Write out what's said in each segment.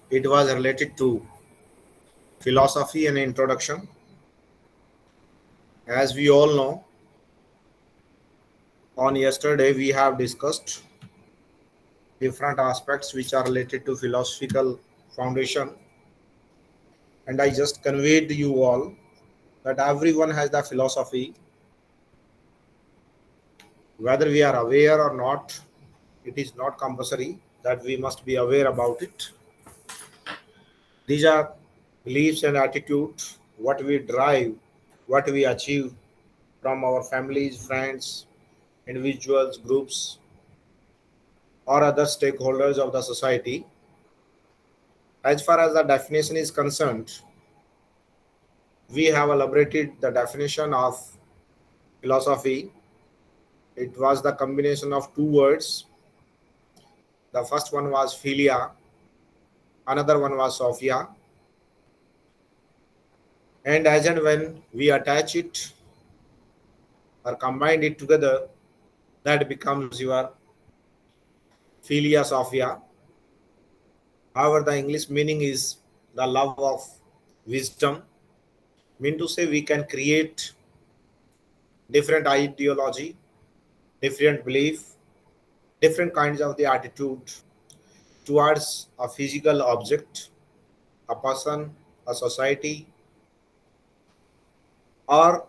It was related to philosophy and introduction. As we all know, on yesterday we have discussed different aspects which are related to philosophical foundation, and I just conveyed to you all that everyone has the philosophy, whether we are aware or not. It is not compulsory that we must be aware about it. These are beliefs and attitudes, what we drive, what we achieve from our families, friends, individuals, groups, or other stakeholders of the society. As far as the definition is concerned, we have elaborated the definition of philosophy. It was the combination of two words. The first one was philia, another one was sophia, and as and when we attach it or combine it together, that becomes your philia sophia. However, the English meaning is the love of wisdom. Mean to say we can create different ideology, different belief, different kinds of the attitude towards a physical object, a person, a society, or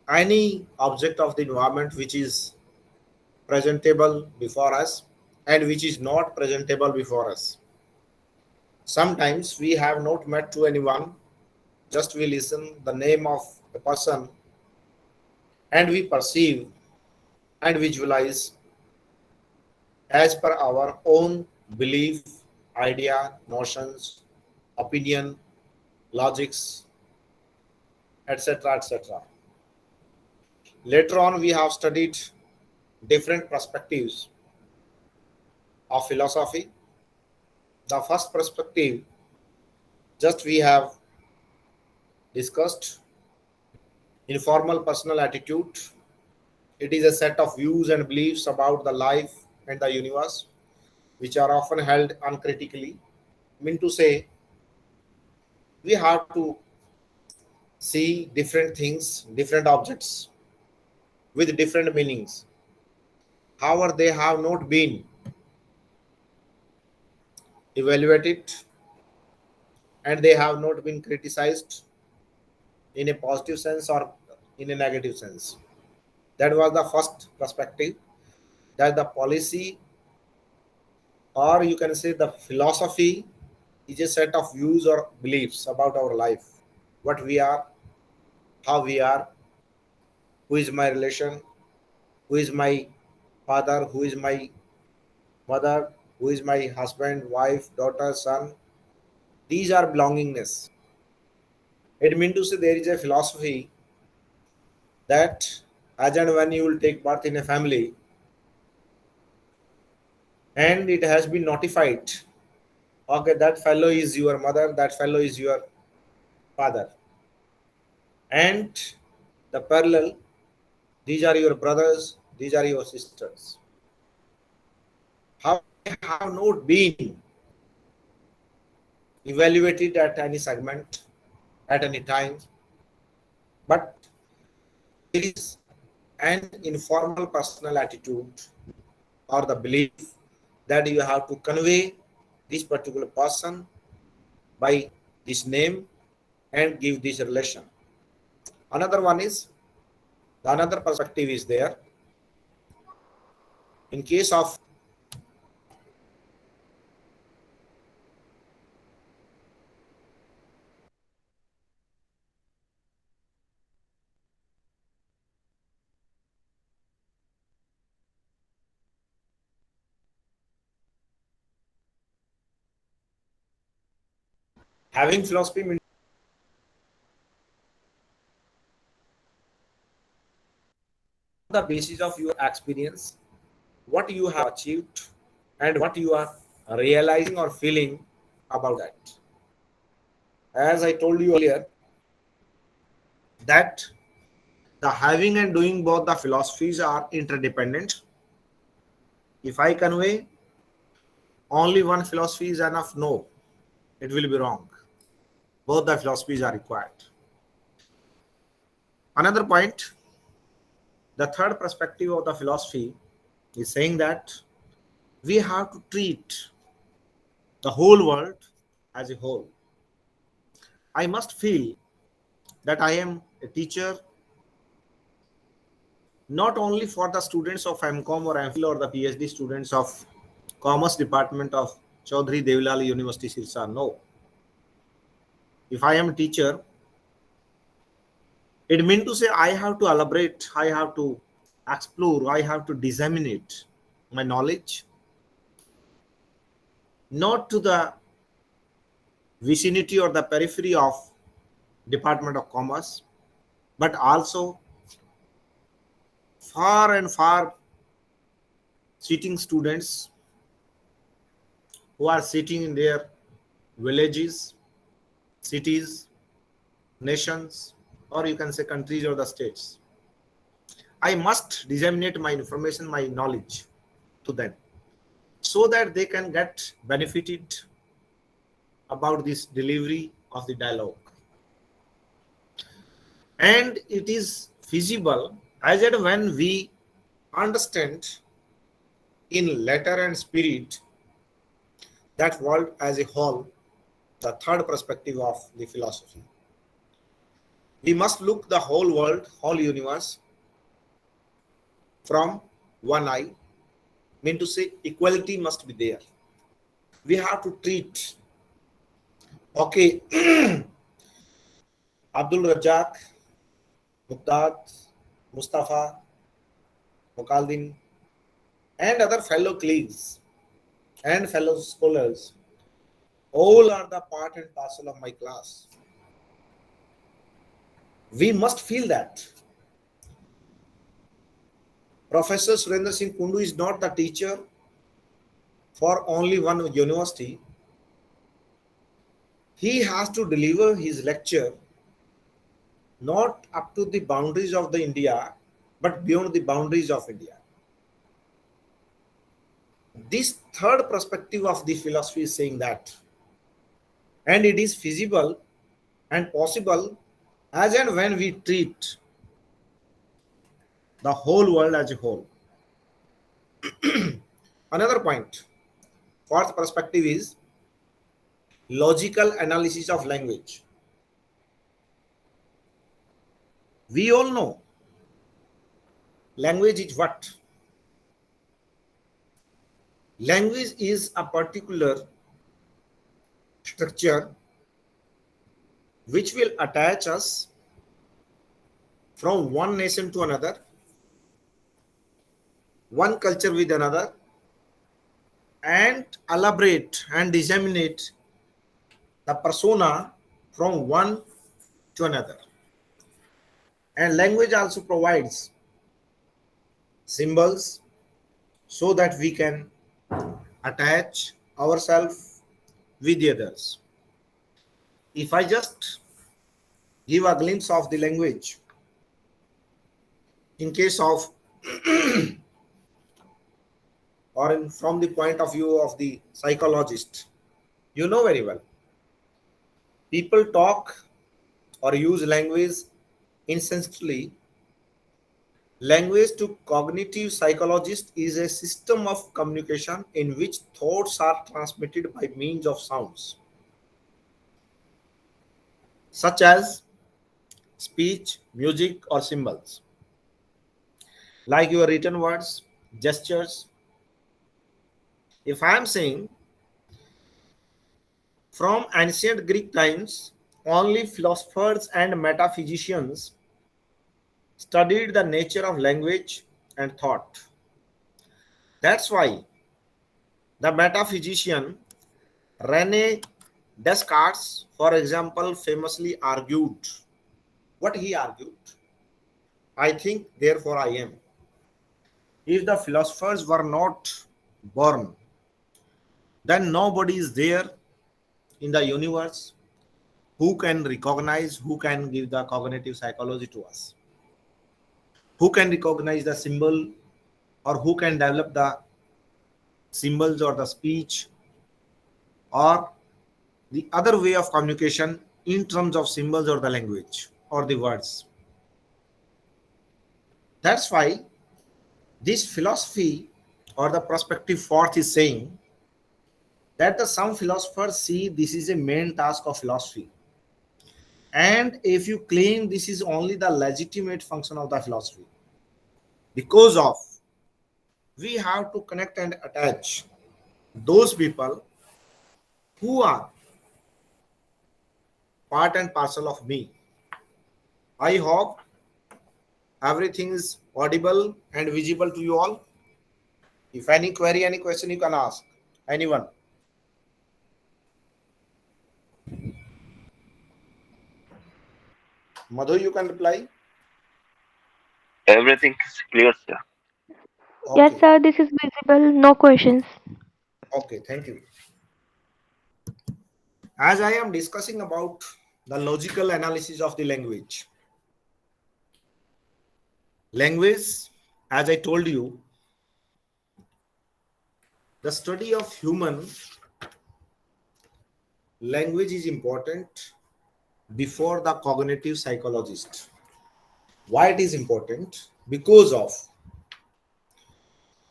any object of the environment which is presentable before us and which is not presentable before us. Sometimes we have not met to anyone, just we listen the name of the person and we perceive and visualize as per our own belief, idea, notions, opinion, logics, etc. etc. Later on, we have studied different perspectives of philosophy. The first perspective, just we have discussed informal personal attitude. It is a set of views and beliefs about the life and the universe, which are often held uncritically. Mean to say, we have to see different things, different objects with different meanings. However, they have not been evaluated and they have not been criticized in a positive sense or in a negative sense. That was the first perspective, that the policy, or you can say the philosophy, is a set of views or beliefs about our life, what we are, how we are, who is my relation, who is my father, who is my mother, who is my husband, wife, daughter, son. These are belongingness. It means to say there is a philosophy that as and when you will take birth in a family and it has been notified, okay, that fellow is your mother, that fellow is your father, and the parallel, these are your brothers, these are your sisters. How they have not been evaluated at any segment, at any time, but there is an informal personal attitude or the belief that you have to convey this particular person by this name and give this relation. Another one is, the another perspective is there. In case of having philosophy means the basis of your experience, what you have achieved, and what you are realizing or feeling about that. As I told you earlier, that the having and doing both the philosophies are interdependent. If I convey only one philosophy is enough, no. it will be wrong. Both the philosophies are required. Another point, the third perspective of the philosophy is saying that we have to treat the whole world as a whole. I must feel that I am a teacher not only for the students of MCOM or MPhil or the PhD students of Commerce Department of Chaudhary Devilali University, Sirsa. No. If I am a teacher, it means to say I have to elaborate, I have to explore, I have to disseminate my knowledge, not to the vicinity or the periphery of Department of Commerce, but also far and far sitting students who are sitting in their villages, cities, nations, or you can say countries or the states. I must disseminate my information, my knowledge to them so that they can get benefited about this delivery of the dialogue. And it is feasible as and when we understand in letter and spirit that world as a whole, the third perspective of the philosophy. We must look the whole world, whole universe from one eye, mean to say equality must be there. We have to treat, okay, Abdul Razak, Muqtad, Mustafa, Mukaldin, and other fellow colleagues and fellow scholars, all are the part and parcel of my class. We must feel that. Professor Surendra Singh Kundu is not the teacher for only one university. He has to deliver his lecture not up to the boundaries of the India, but beyond the boundaries of India. This third perspective of the philosophy is saying that, and it is feasible and possible as and when we treat the whole world as a whole. Another point, fourth perspective is logical analysis of language. We all know language is what? Language is a particular structure which will attach us from one nation to another, one culture with another, and elaborate and disseminate the persona from one to another. And language also provides symbols so that we can attach ourselves with the others. If I just give a glimpse of the language, in case of or from the point of view of the psychologist, you know very well, people talk or use language incessantly. Language to cognitive psychologist is a system of communication in which thoughts are transmitted by means of sounds, such as speech, music, or symbols, like your written words, gestures. If I am saying from ancient Greek times, only philosophers and metaphysicians studied the nature of language and thought. That's why the metaphysician Rene Descartes, for example, famously argued. What he argued? I think, therefore I am. If the philosophers were not born, then nobody is there in the universe who can recognize, who can give the cognitive psychology to us, who can recognize the symbol, or who can develop the symbols or the speech or the other way of communication in terms of symbols or the language or the words. That's why this philosophy or the perspective fourth is saying that some philosophers see this is a main task of philosophy. And if you claim this is only the legitimate function of the philosophy, because of we have to connect and attach those people who are part and parcel of me. I hope everything is audible and visible to you all. If any query, any question, you can ask anyone. Madhu, you can reply. Everything is clear, sir. Yes, Okay, sir, this is visible. No questions. okay, thank you. As I am discussing about the logical analysis of the language, as I told you, the study of human language is important before the cognitive psychologist. Why it is important? Because of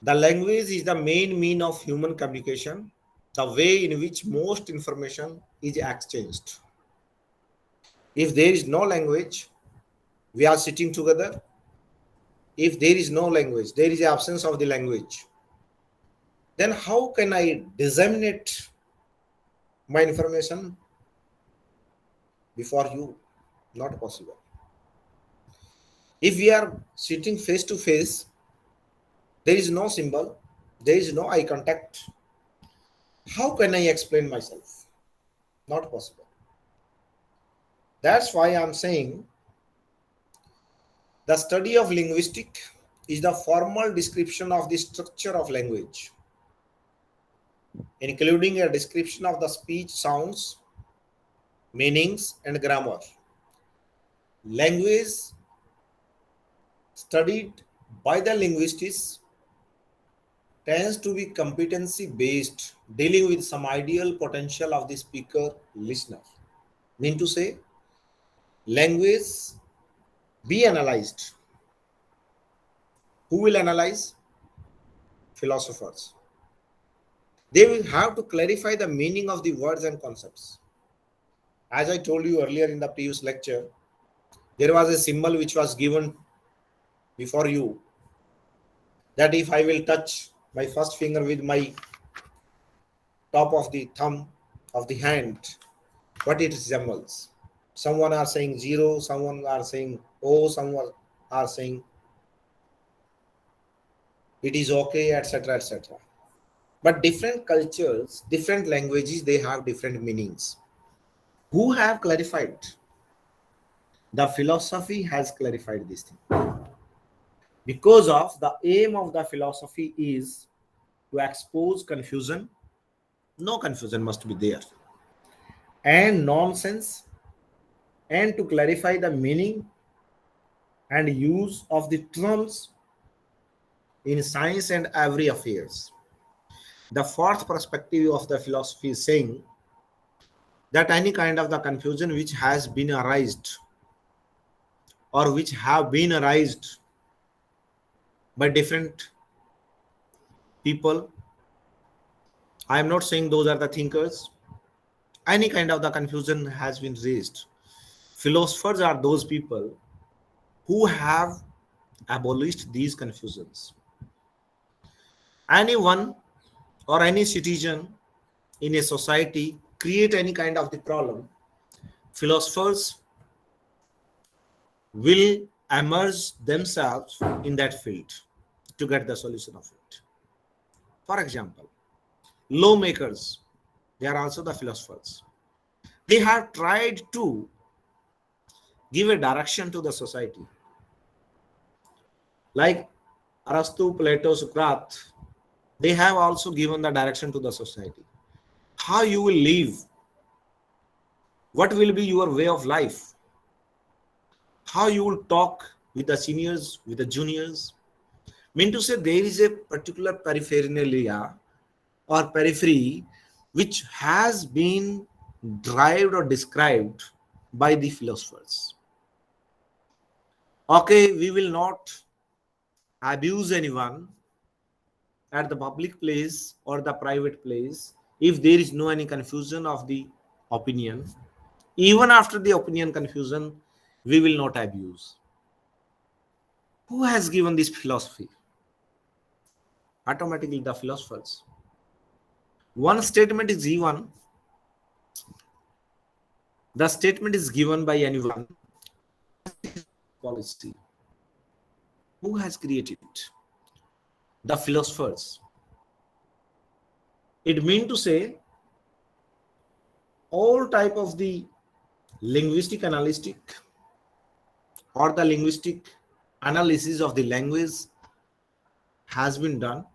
the language is the main mean of human communication, the way in which most information is exchanged. If there is no language, we are sitting together. If there is no language, there is absence of the language. Then how can I disseminate my information before you? Not possible. If we are sitting face to face, there is no symbol, there is no eye contact. How can I explain myself? Not possible. That's why I'm saying the study of linguistic is the formal description of the structure of language, including a description of the speech sounds, meanings, and grammar. Language studied by the linguists tends to be competency based, dealing with some ideal potential of the speaker listener. Mean to say, language be analyzed. Who will analyze? Philosophers. They will have to clarify the meaning of the words and concepts. As I told you earlier in the previous lecture, there was a symbol which was given before you, that if I will touch my first finger with my top of the thumb of the hand, what it resembles. Someone are saying zero, someone are saying oh, someone are saying it is okay, etc., etc. But different cultures, different languages, they have different meanings. Who have clarified? The philosophy has clarified this thing. Because of the aim of the philosophy is to expose confusion. No confusion must be there. And nonsense, and to clarify the meaning and use of the terms in science and every affairs. The fourth perspective of the philosophy is saying that any kind of the confusion which has been arised or which have been arised by different people, I am not saying those are the thinkers, any kind of the confusion has been raised. Philosophers are those people who have abolished these confusions. Anyone or any citizen in a society create any kind of the problem, philosophers will immerse themselves in that field to get the solution of it. For example, lawmakers, they are also the philosophers. They have tried to give a direction to the society. Like Arastu, Plato, Socrates, they have also given the direction to the society. How you will live, what will be your way of life, how you will talk with the seniors, with the juniors. Mean to say, there is a particular paraphernalia or periphery which has been derived or described by the philosophers. Okay, we will not abuse anyone at the public place or the private place if there is no any confusion of the opinion. Even after the opinion confusion, we will not abuse. Who has given this philosophy? Automatically the philosophers. One statement is given, the statement is given by anyone. Policy. Who has created it? The philosophers. It means to say all type of the linguistic analytic or the linguistic analysis of the language has been done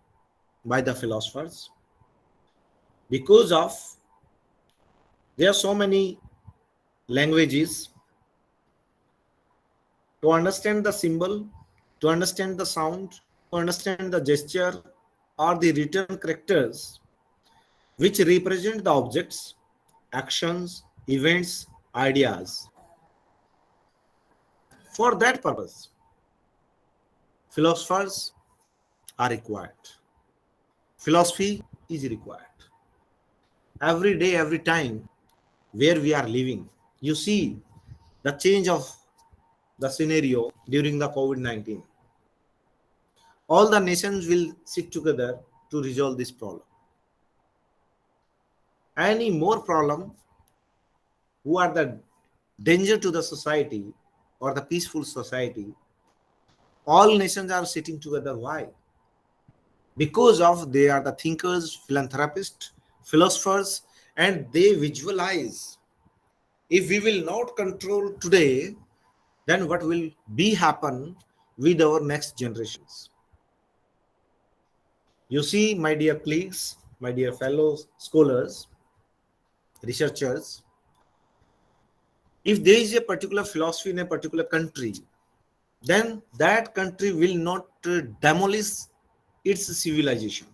by the philosophers because of there are so many languages. To understand the symbol, to understand the sound, to understand the gesture or the written characters which represent the objects, actions, events, ideas. For that purpose, philosophers are required. Philosophy is required. Every day, every time where we are living, you see the change of the scenario during the COVID-19. All the nations will sit together to resolve this problem. Any more problem who are the danger to the society or the peaceful society, all nations are sitting together. Why? Because of they are the thinkers, philanthropists, philosophers, and they visualize. If we will not control today, then what will be happen with our next generations? You see, my dear colleagues, my dear fellow scholars, researchers, if there is a particular philosophy in a particular country, then that country will not demolish its civilization.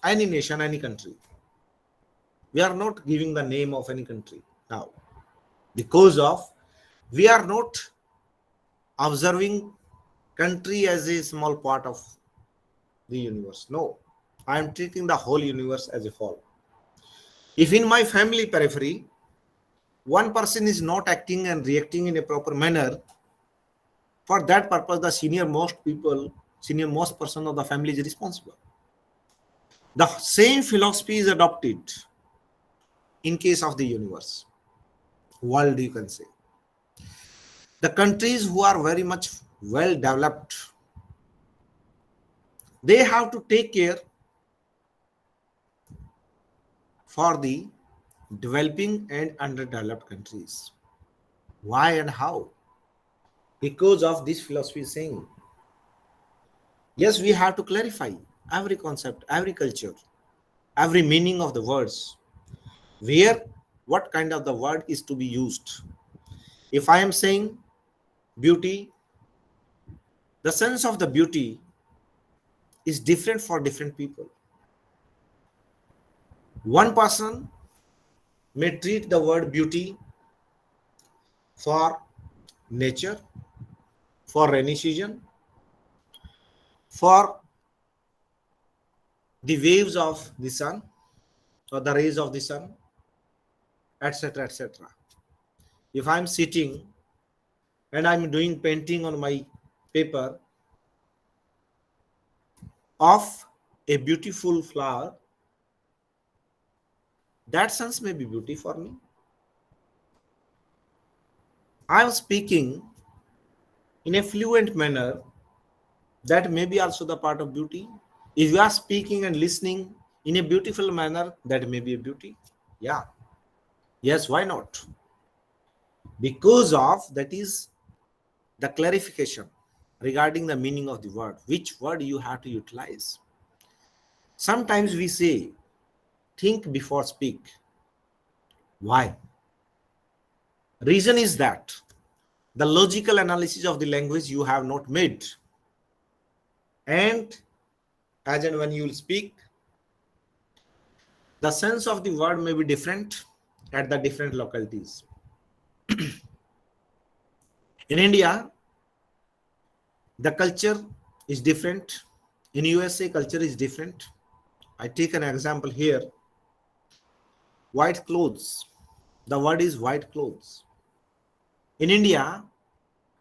Any nation, any country. We are not giving the name of any country now because of we are not observing country as a small part of the universe. No, I am treating the whole universe as a whole. If in my family periphery, one person is not acting and reacting in a proper manner, for that purpose, the senior most person of the family is responsible. The same philosophy is adopted in case of the universe, world, you can say. The countries who are very much well developed, they have to take care for the developing and underdeveloped countries. Why and how? Because of this philosophy saying, yes, we have to clarify every concept, every culture, every meaning of the words, where what kind of the word is to be used. If I am saying beauty, the sense of the beauty is different for different people. One person may treat the word beauty for nature, for rainy season, for the waves of the sun or the rays of the sun, etc., etc. If I'm sitting and I'm doing painting on my paper of a beautiful flower, that sense may be beauty for me. I'm speaking in a fluent manner, that may be also the part of beauty. If you are speaking and listening in a beautiful manner, that may be a beauty. Yeah. Yes, why not? Because of that is the clarification regarding the meaning of the word, which word you have to utilize. Sometimes we say, think before speak. Why? Reason is that the logical analysis of the language you have not made. And as and when you will speak, the sense of the word may be different. at the different localities. In India, the culture is different. In USA, culture is different. I take an example here. White clothes. The word is white clothes. In India,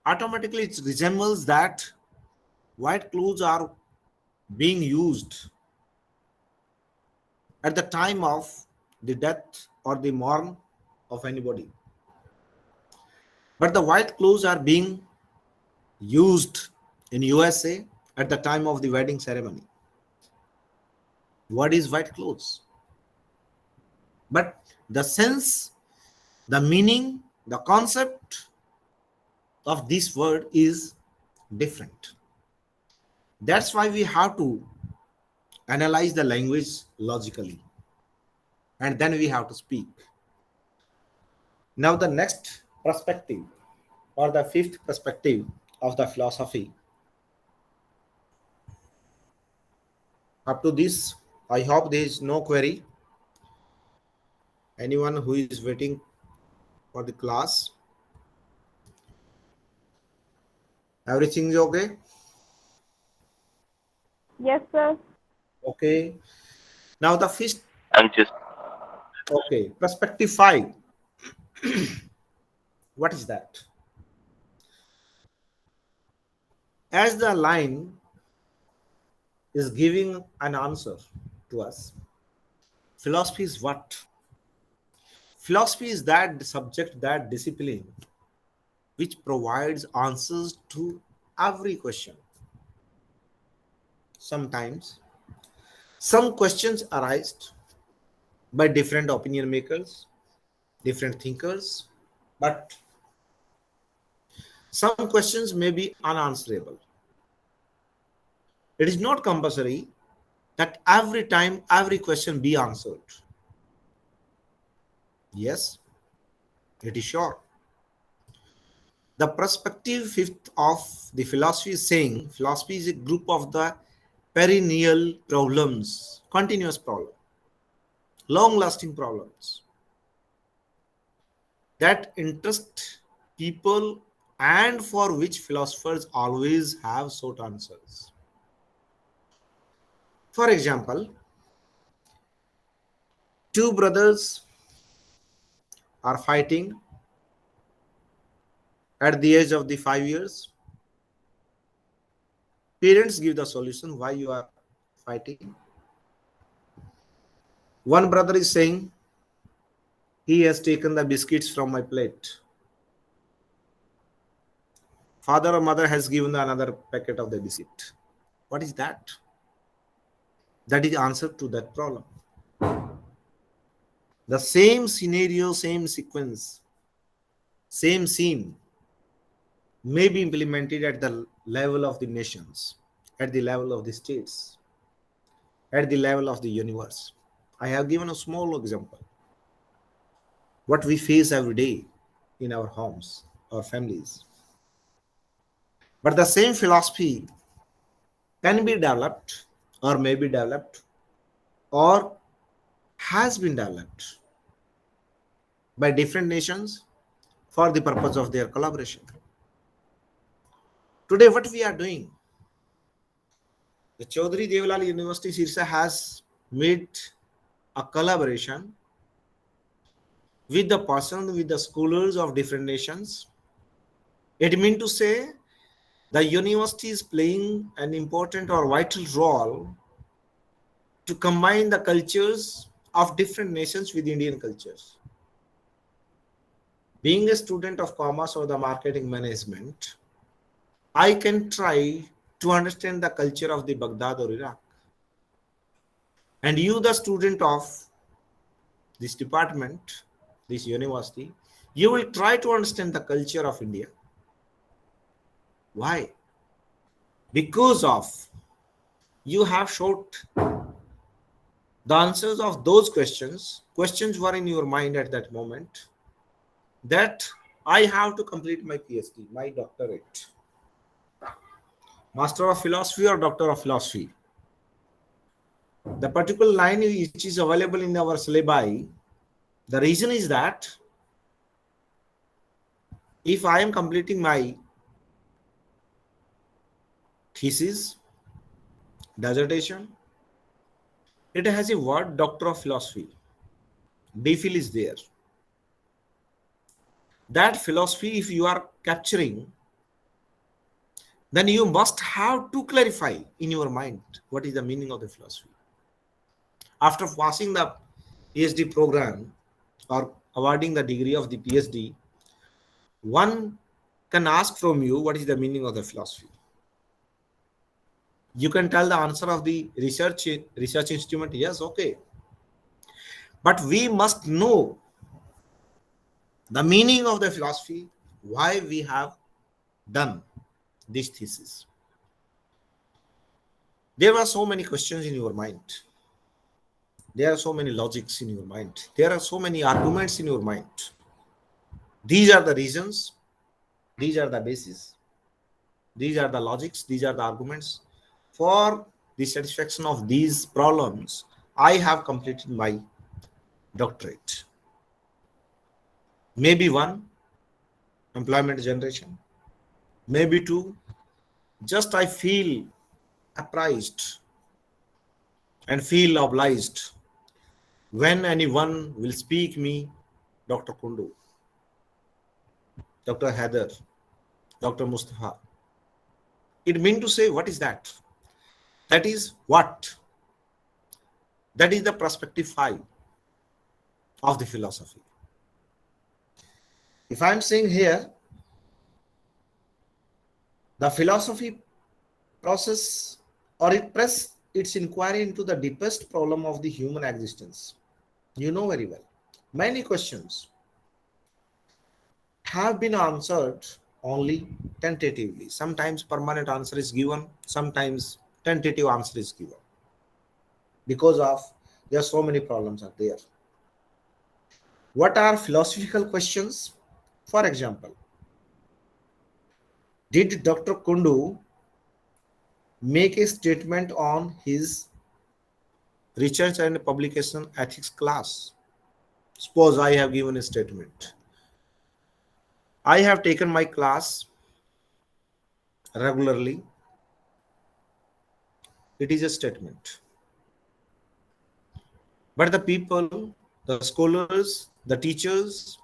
automatically it resembles that white clothes are being used at the time of the death or the mourn of anybody. But the white clothes are being used in USA at the time of the wedding ceremony. What is white clothes? But the sense, the meaning, the concept of this word is different. That's why we have to analyze the language logically, and then we have to speak. Now, the next perspective, or the fifth perspective of the philosophy. Up to this, I hope there is no query. Anyone who is waiting for the class? Everything is okay? Yes, sir. Okay. Now the fifth. I'm just Okay. Perspective 5. What is that? As the line is giving an answer to us, philosophy is what? Philosophy is that subject, that discipline which provides answers to every question. Sometimes some questions arise by different opinion makers, different thinkers, but some questions may be unanswerable. It is not compulsory that every time every question be answered. Yes, it is sure. The perspective fifth of the philosophy is saying philosophy is a group of the perennial problems, continuous problems, long-lasting problems that interest people and for which philosophers always have sought answers. For example, two brothers are fighting at the age of the 5 years. Parents give the solution why you are fighting. One brother is saying, he has taken the biscuits from my plate. Father or mother has given another packet of the biscuit. What is that? That is the answer to that problem. The same scenario, same sequence, same scene may be implemented at the level of the nations, at the level of the states, at the level of the universe. I have given a small example. What we face every day in our homes, our families. But the same philosophy can be developed or may be developed or has been developed by different nations for the purpose of their collaboration. Today, what we are doing, the Chaudhary Deolal University Sirsa has made a collaboration with the person, with the scholars of different nations. It means to say the university is playing an important or vital role to combine the cultures of different nations with Indian cultures. Being a student of commerce or the marketing management, I can try to understand the culture of the Baghdad or Iraq. And you, the student of this department, this university, you will try to understand the culture of India. Why? Because of you have showed the answers of those questions. Questions were in your mind at that moment that I have to complete my PhD, my doctorate. Master of Philosophy or Doctor of Philosophy. The particular line which is available in our syllabi The reason is that if I am completing my thesis, dissertation, it has a word Doctor of Philosophy. DPhil is there. That philosophy, if you are capturing, then you must have to clarify in your mind what is the meaning of the philosophy. After passing the PhD program or awarding the degree of the PhD, one can ask from you what is the meaning of the philosophy. You can tell the answer of the research instrument, yes, okay. But we must know the meaning of the philosophy, why we have done this thesis. There were so many questions in your mind. There are so many logics in your mind. There are so many arguments in your mind. These are the reasons. These are the basis. These are the logics. These are the arguments. For the satisfaction of these problems, I have completed my doctorate. Maybe one, employment generation. Maybe two, just I feel apprised and feel obliged when anyone will speak me, Dr. Kundu, Dr. Heather, Dr. Mustafa. It means to say, what is that? That is what? That is the perspective 5 of the philosophy. If I'm saying here, the philosophy process or it press its inquiry into the deepest problem of the human existence. You know very well. Many questions have been answered only tentatively. Sometimes permanent answer is given, sometimes tentative answer is given. Because of there are so many problems are there. What are philosophical questions? For example, did Dr. Kundu make a statement on his research and publication ethics class? Suppose I have given a statement. I have taken my class regularly. It is a statement. But the people, the scholars, the teachers,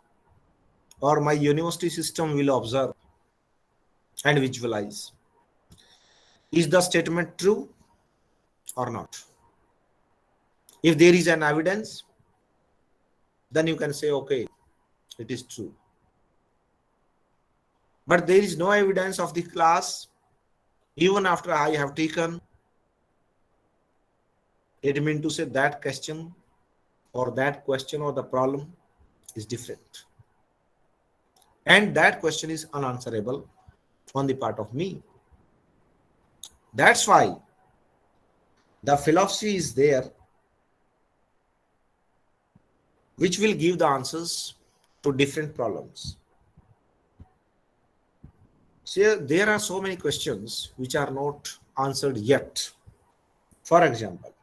or my university system will observe and visualize. Is the statement true or not? If there is an evidence, then you can say, okay, it is true. But there is no evidence of the class, even after I have taken, it means to say that question or the problem is different. And that question is unanswerable on the part of me. That's why the philosophy is there, which will give the answers to different problems. So there are so many questions which are not answered yet. For example,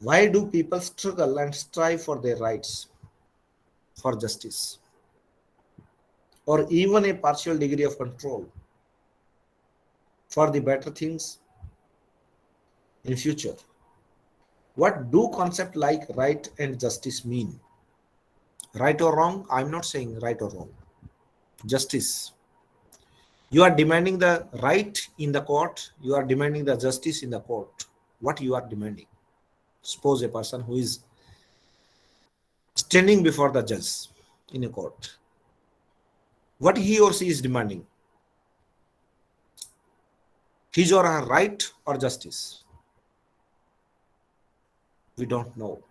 why do people struggle and strive for their rights, for justice, or even a partial degree of control for the better things in future? What do concepts like right and justice mean? Right or wrong? I'm not saying right or wrong. Justice. You are demanding the right in the court. You are demanding the justice in the court. What you are demanding? Suppose a person who is standing before the judge in a court. What he or she is demanding? His or her right or justice? We don't know.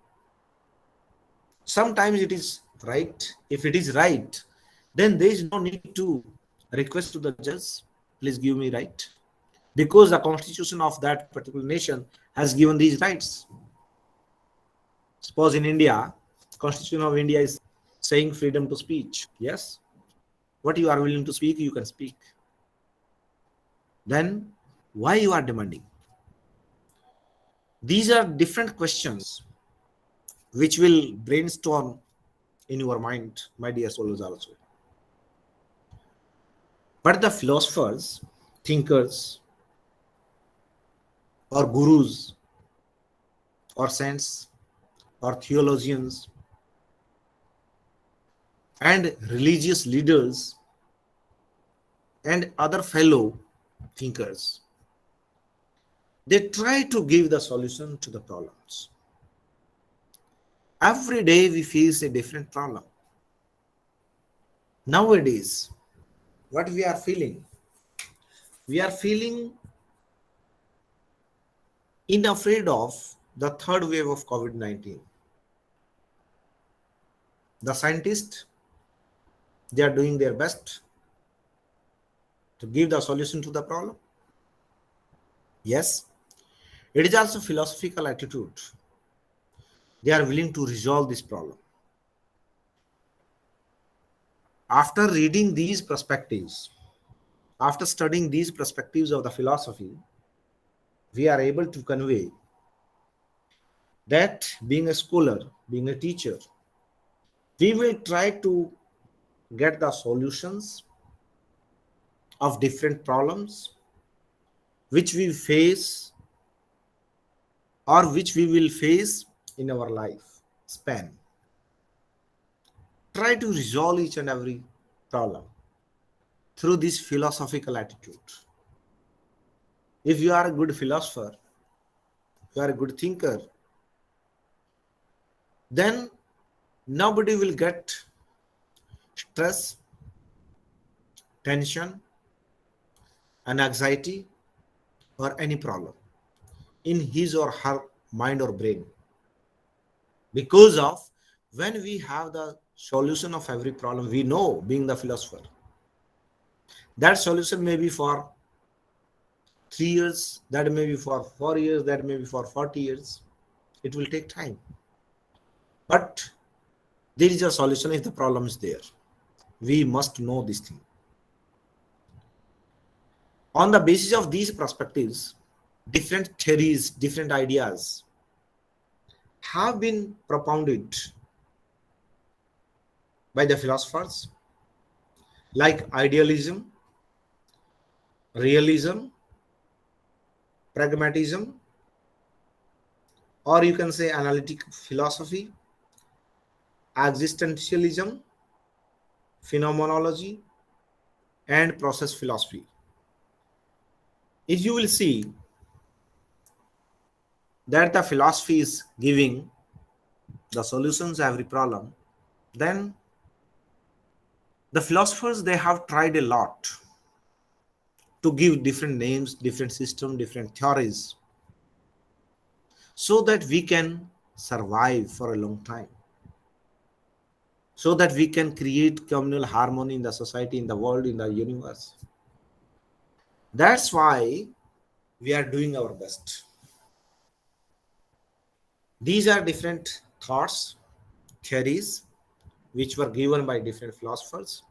Sometimes it is right. If it is right, then there is no need to request to the judge, please give me right. Because the constitution of that particular nation has given these rights. Suppose in India, Constitution of India is saying freedom to speech. Yes. What you are willing to speak, you can speak. Then why you are demanding? These are different questions which will brainstorm in your mind, my dear souls also. But the philosophers, thinkers, or gurus, or saints, or theologians, and religious leaders, and other fellow thinkers, they try to give the solution to the problems. Every day we face a different problem. Nowadays, what we are feeling? We are feeling afraid of the third wave of COVID-19. The scientists, they are doing their best to give the solution to the problem. Yes, it is also philosophical attitude. They are willing to resolve this problem. After reading these perspectives, after studying these perspectives of the philosophy, we are able to convey that being a scholar, being a teacher, we will try to get the solutions of different problems which we face or which we will face in our life span. Try to resolve each and every problem through this philosophical attitude. If you are a good philosopher, you are a good thinker, then nobody will get stress, tension, and anxiety or any problem in his or her mind or brain. Because of when we have the solution of every problem, we know, being the philosopher, that solution may be for 3 years, that may be for 4 years, that may be for 40 years. It will take time. But there is a solution if the problem is there. We must know this thing. On the basis of these perspectives, different theories, different ideas have been propounded by the philosophers, like idealism, realism, pragmatism, or you can say analytic philosophy, existentialism, phenomenology, and process philosophy. If you will see that the philosophy is giving the solutions to every problem, then the philosophers, they have tried a lot to give different names, different system, different theories, so that we can survive for a long time, so that we can create communal harmony in the society, in the world, in the universe. That's why we are doing our best. These are different thoughts, theories, which were given by different philosophers,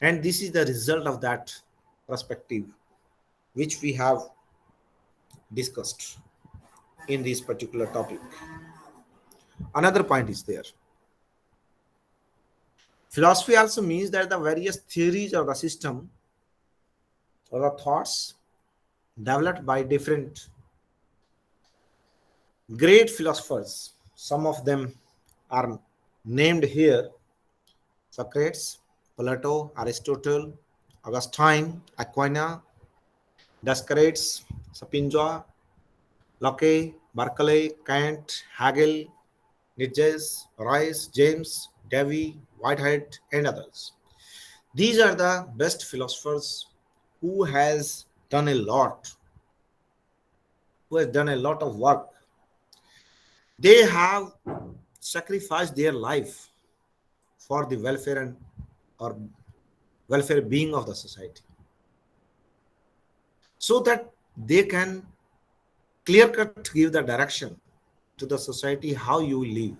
and this is the result of that perspective which we have discussed in this particular topic. Another point is there. Philosophy also means that the various theories of the system or the thoughts developed by different great philosophers. Some of them are named here: Socrates, Plato, Aristotle, Augustine, Aquinas, Descartes, Spinoza, Locke, Berkeley, Kant, Hegel, Nietzsche, Royce, James, Davy, Whitehead, and others. These are the best philosophers who has done a lot, who has done a lot of work. They have sacrificed their life for the welfare and or welfare being of the society, so that they can clear cut give the direction to the society how you will live.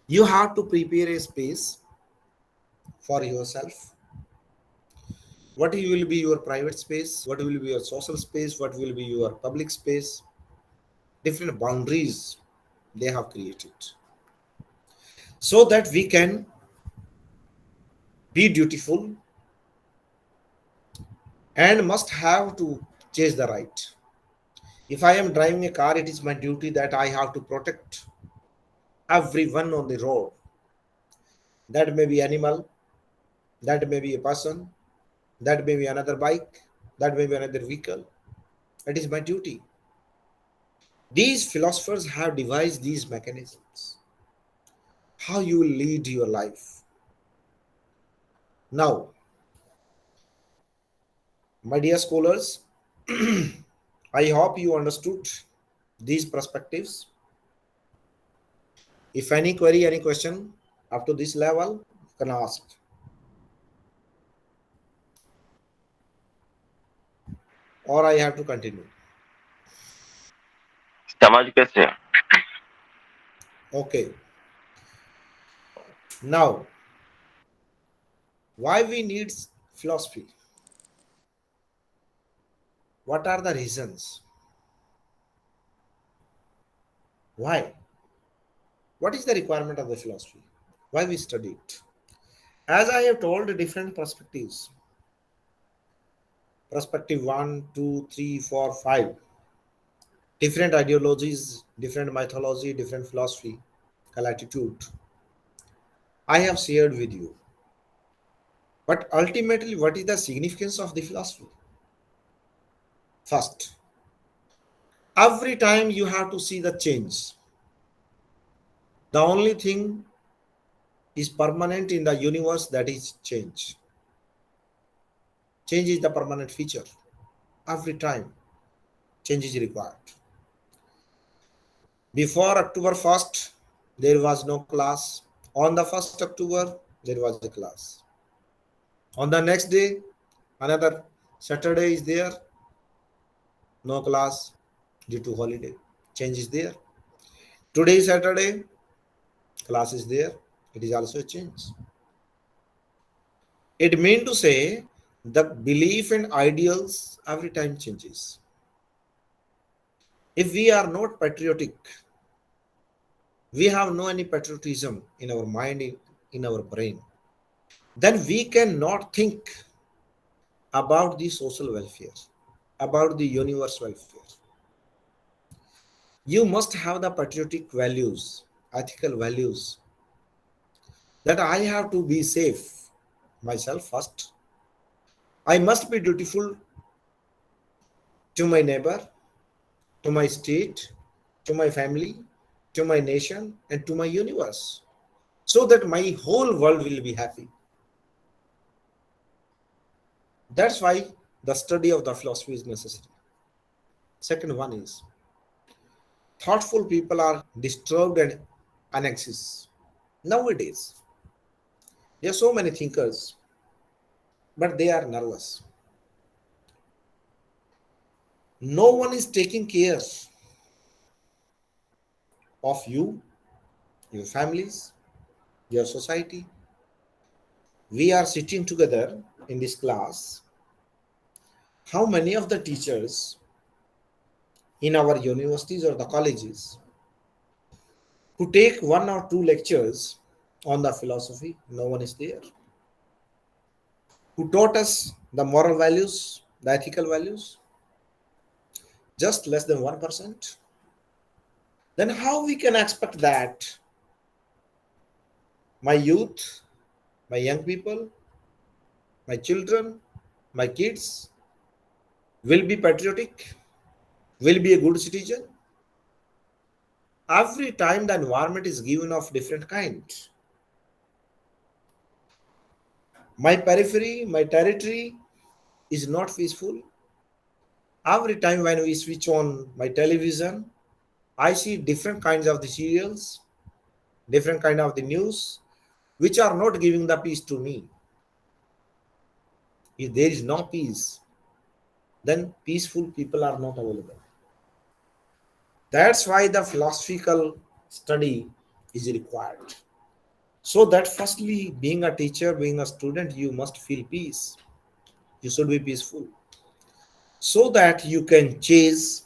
You have to prepare a space for yourself. What will be your private space? What will be your social space? What will be your public space? Different boundaries they have created. so that we can be dutiful and must have to chase the right. If I am driving a car, it is my duty that I have to protect everyone on the road. That may be animal, that may be a person, that may be another bike, that may be another vehicle. It is my duty. These philosophers have devised these mechanisms. How you will lead your life. Now, my dear scholars, I hope you understood these perspectives. If any query, any question up to this level, you can ask. Or I have to continue. समझ कैसे? Okay. Now, why we need philosophy? What are the reasons? Why? What is the requirement of the philosophy? Why we study it? As I have told, different perspectives. Perspective 1, 2, 3, 4, 5. Different ideologies, different mythology, different philosophy, attitude. I have shared with you. But ultimately, what is the significance of the philosophy? First, every time you have to see the change. The only thing is permanent in the universe, that is change. Change is the permanent feature. Every time, change is required. Before October 1st, there was no class. On the 1st October, there was a class. On the next day, another Saturday is there, no class due to holiday. Change is there. Today is Saturday, class is there. It is also a change. It means to say the belief and ideals every time changes. If we are not patriotic, we have no any patriotism in our mind, in our brain, then we cannot think about the social welfare, about the universe welfare. You must have the patriotic values, ethical values, that I have to be safe myself first. I must be dutiful to my neighbor, to my state, to my family, to my nation, and to my universe, so that my whole world will be happy. That's why the study of the philosophy is necessary. Second one is thoughtful people are disturbed and anxious. Nowadays, there are so many thinkers, but they are nervous. No one is taking care of you, your families, your society. We are sitting together in this class. How many of the teachers in our universities or the colleges who take one or two lectures on the philosophy? No one is there. Who taught us the moral values, the ethical values? Just less than 1%. Then how we can expect that my youth, my young people, my children, my kids will be patriotic, will be a good citizen? Every time the environment is given of different kind. My periphery, my territory is not peaceful. Every time when we switch on my television, I see different kinds of the serials, different kind of the news, which are not giving the peace to me. If there is no peace, then peaceful people are not available. That's why the philosophical study is required. So that firstly, being a teacher, being a student, you must feel peace. You should be peaceful. So that you can chase,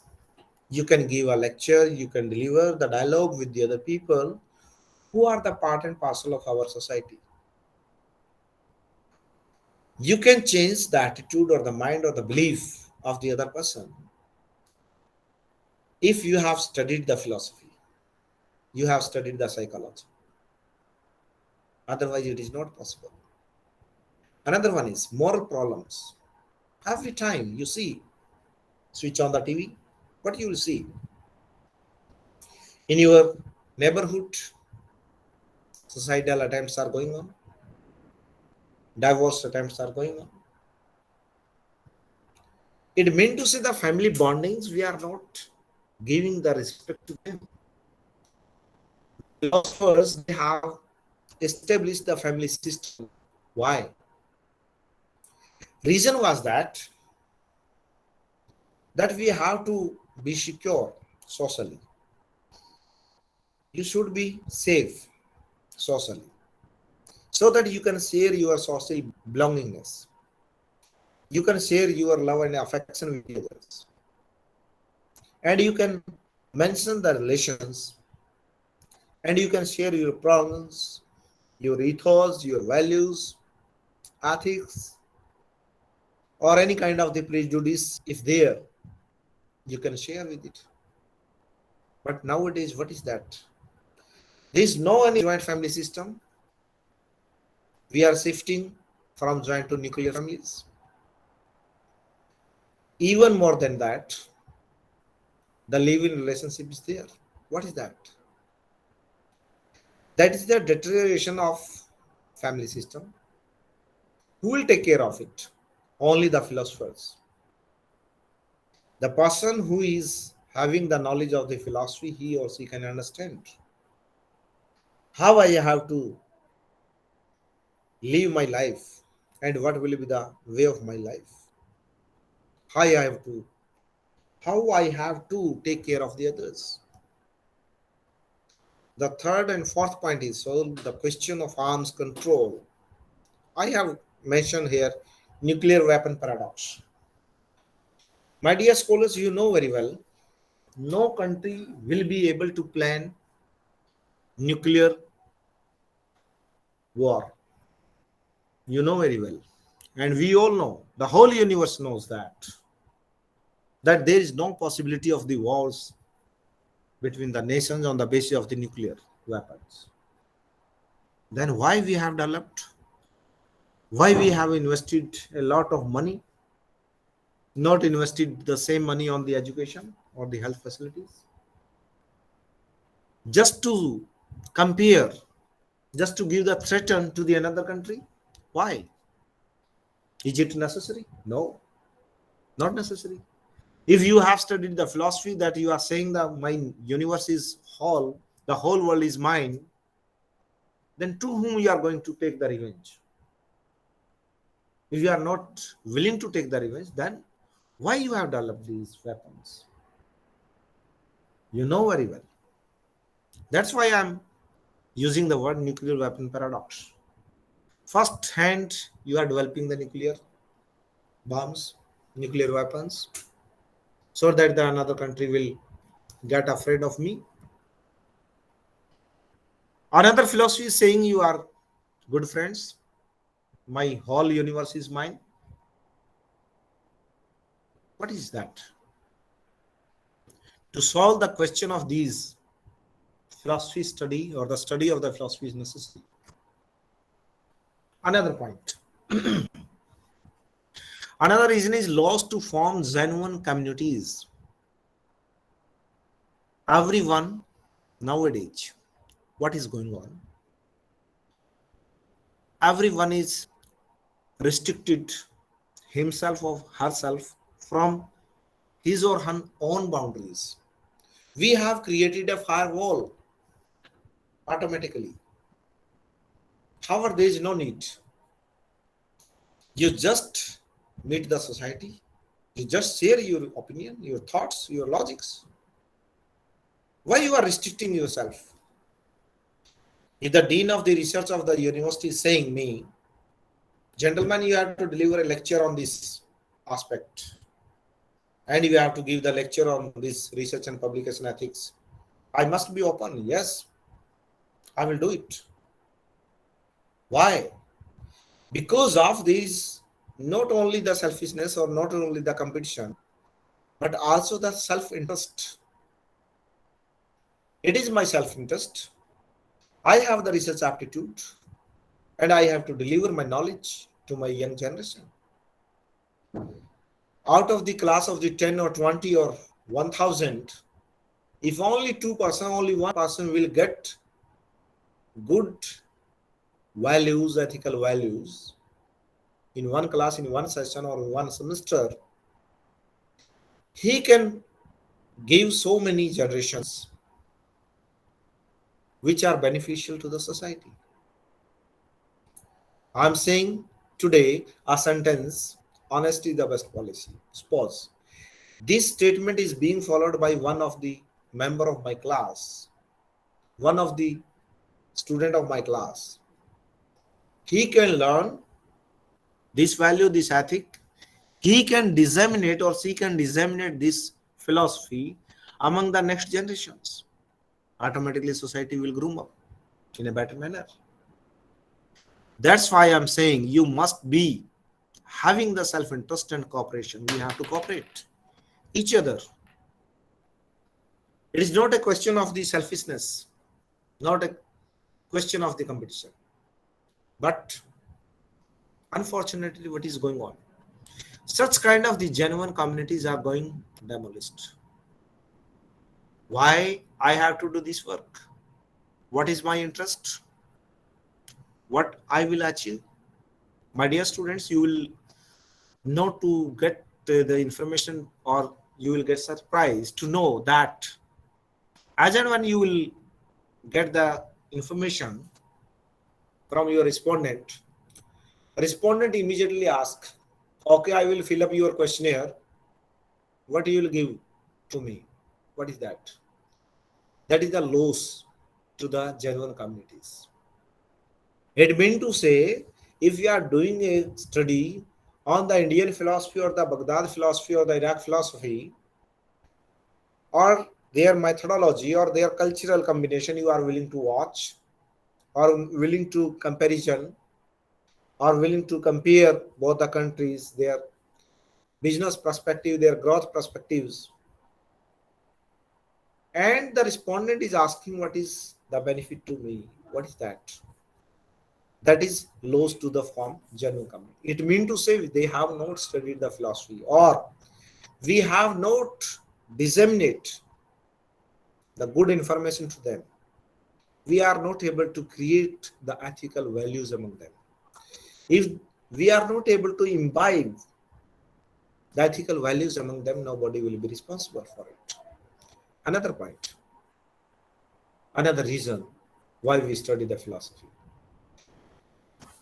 you can give a lecture, you can deliver the dialogue with the other people who are the part and parcel of our society. You can change the attitude or the mind or the belief of the other person if you have studied the philosophy, you have studied the psychology. Otherwise, it is not possible. Another one is moral problems. Every time you see, switch on the TV, what you will see in your neighborhood, societal attempts are going on, divorce attempts are going on. It means to say the family bondings, we are not giving the respect to them. Philosophers, they have established the family system. Why? Reason was that we have to be secure socially. You should be safe socially so that you can share your social belongingness. You can share your love and affection with others. And you can mention the relations, and you can share your problems, your ethos, your values, ethics, or any kind of the prejudice if there, you can share with it. But nowadays, what is that? There is no any joint family system. We are shifting from joint to nuclear families. Even more than that, the live-in relationship is there. What is that? That is the deterioration of family system. Who will take care of it? Only the philosophers. The person who is having the knowledge of the philosophy, he or she can understand how I have to live my life and what will be the way of my life. How I have to take care of the others. The third and fourth point is so the question of arms control. I have mentioned here nuclear weapon paradox. My dear scholars, you know very well, no country will be able to plan nuclear war. You know very well. And we all know, the whole universe knows that there is no possibility of the wars between the nations on the basis of the nuclear weapons. Then why we have developed? Why we have invested a lot of money, not invested the same money on the education or the health facilities? Just to compare, just to give the threat to the another country? Why? Is it necessary? No, not necessary. If you have studied the philosophy that you are saying that my universe is whole, the whole world is mine, then to whom you are going to take the revenge? If you are not willing to take the revenge, then why you have developed these weapons? You know very well. That's why I'm using the word nuclear weapon paradox. First hand, you are developing the nuclear bombs, nuclear weapons, so that the another country will get afraid of me. Another philosophy is saying you are good friends. My whole universe is mine. What is that? To solve the question of these, philosophy study or the study of the philosophy is necessary. Another point. Another reason is loss to form genuine communities. Everyone nowadays, what is going on? Everyone is restricted himself or herself from his or her own boundaries. We have created a firewall automatically. However, there is no need. You just meet the society. You just share your opinion, your thoughts, your logics. Why you are restricting yourself? If the dean of the research of the university is saying me, gentlemen, you have to deliver a lecture on this aspect, and you have to give the lecture on this research and publication ethics, I must be open. Yes, I will do it. Why? Because of these, not only the selfishness or not only the competition, but also the self-interest. It is my self-interest. I have the research aptitude and I have to deliver my knowledge to my young generation. Out of the class of the 10 or 20 or 1000, if only 2%, only 1% will get good values, ethical values in one class, in one session, or in one semester, he can give so many generations which are beneficial to the society. I'm saying today a sentence, honesty is the best policy. Suppose this statement is being followed by one of the member of my class, one of the student of my class. He can learn this value, this ethic. He can disseminate or she can disseminate this philosophy among the next generations. Automatically society will groom up in a better manner. That's why I'm saying you must be having the self-interest and cooperation. We have to cooperate each other. It is not a question of the selfishness, not a question of the competition. But unfortunately, what is going on? Such kind of the genuine communities are going demolished. Why I have to do this work? What is my interest? What I will achieve? My dear students, you will know to get the information, or you will get surprised to know that as and when you will get the information from your respondent immediately ask, okay, I will fill up your questionnaire. What you will give to me? What is that? That is the loss to the genuine communities. It means to say, if you are doing a study on the Indian philosophy or the Baghdad philosophy or the Iraq philosophy, or their methodology or their cultural combination you are willing to watch, or willing to comparison, or willing to compare both the countries, their business perspective, their growth perspectives, and the respondent is asking what is the benefit to me, what is that? That is lost to the form genuine community. It means to say they have not studied the philosophy, or we have not disseminate the good information to them. We are not able to create the ethical values among them. If we are not able to imbibe the ethical values among them, nobody will be responsible for it. Another point, another reason why we study the philosophy.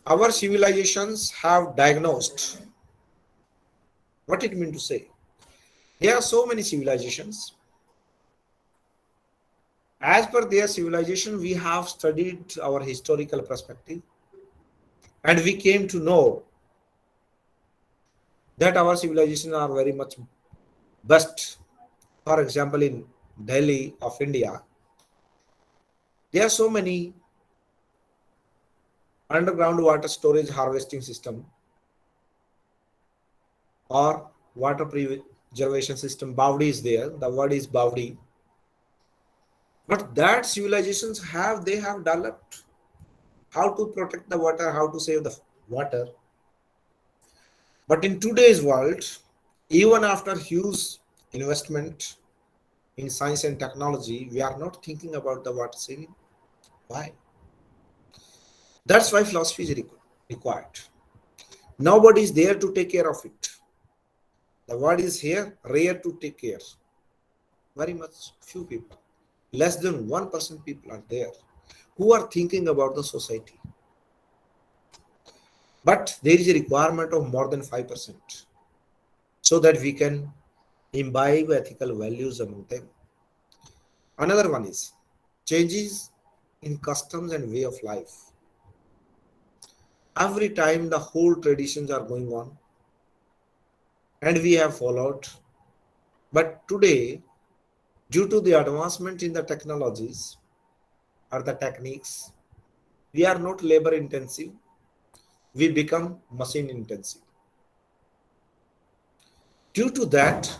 Our civilizations have diagnosed what it means to say. There are so many civilizations. As per their civilization, we have studied our historical perspective, and we came to know that our civilizations are very much best. For example, in Delhi of India, there are so many underground water storage harvesting system or water preservation system. Bawdi is there. The word is Bawdi. But that civilizations they have developed how to protect the water, how to save the water. But in today's world, even after huge investment in science and technology, we are not thinking about the water saving. Why? That's why philosophy is required. Nobody is there to take care of it. The word is here, rare to take care. Very much few people. Less than 1% people are there who are thinking about the society. But there is a requirement of more than 5% so that we can imbibe ethical values among them. Another one is changes in customs and way of life. Every time the whole traditions are going on and we have followed. But today, due to the advancement in the technologies, or the techniques. We are not labor intensive, we become machine intensive. Due to that,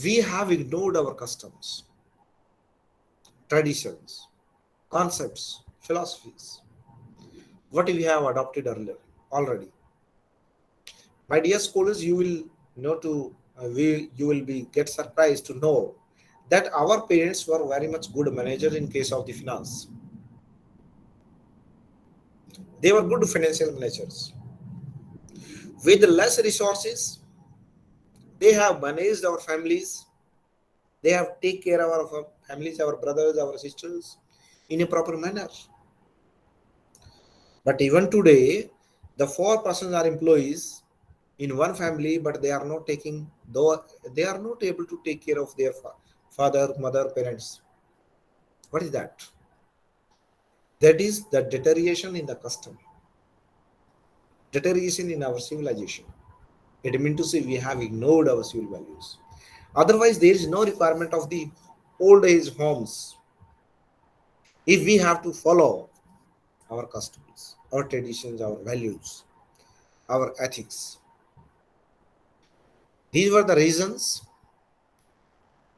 we have ignored our customs, traditions, concepts, philosophies, what we have adopted earlier already. My dear scholars, you will know to we you will be get surprised to know that our parents were very much good managers in case of the finance. They were good financial managers. With less resources, they have managed our families. They have take care of our families, our brothers, our sisters, in a proper manner. But even today, the four persons are employees in one family, but they are not taking though they are not able to take care of their father, mother, parents. What is that? That is the deterioration in the custom, deterioration in our civilization. It means to say we have ignored our civil values. Otherwise, there is no requirement of the old age homes if we have to follow our customs, our traditions, our values, our ethics. These were the reasons.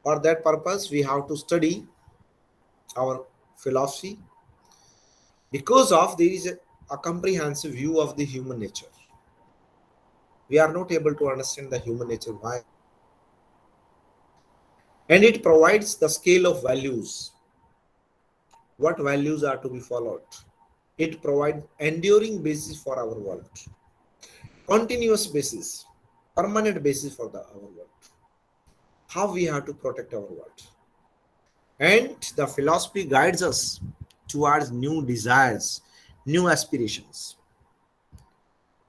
For that purpose, we have to study our philosophy because of there is a comprehensive view of the human nature. We are not able to understand the human nature why, and it provides the scale of values. What values are to be followed? It provides enduring basis for our world, continuous basis, permanent basis for our world. How we have to protect our world, and the philosophy guides us towards new desires, new aspirations.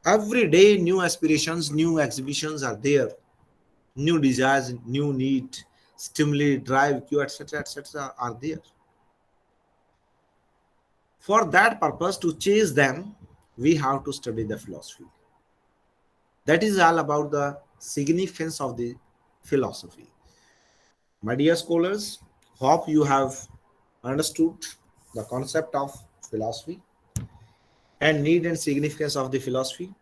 Every day, new aspirations, new exhibitions are there, new desires, new need, stimuli, drive, cue, etc., are there. For that purpose, to chase them, we have to study the philosophy. That is all about the significance of the philosophy. My dear scholars, hope you have understood the concept of philosophy and need and significance of the philosophy.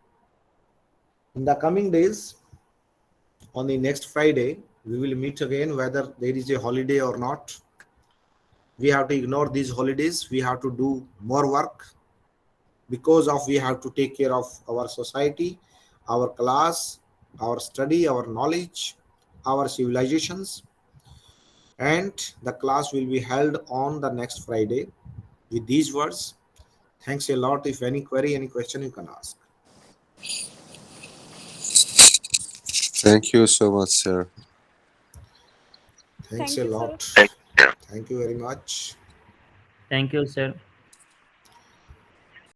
In the coming days, on the next Friday, we will meet again whether there is a holiday or not. We have to ignore these holidays. We have to do more work because of we have to take care of our society, our class, our study, our knowledge, our civilizations, and the class will be held on the next Friday. With these words, thanks a lot. If any query, any question, you can ask. Thank you so much, sir. Thanks Thank a you, sir. lot. Thank you very much. Thank you, sir.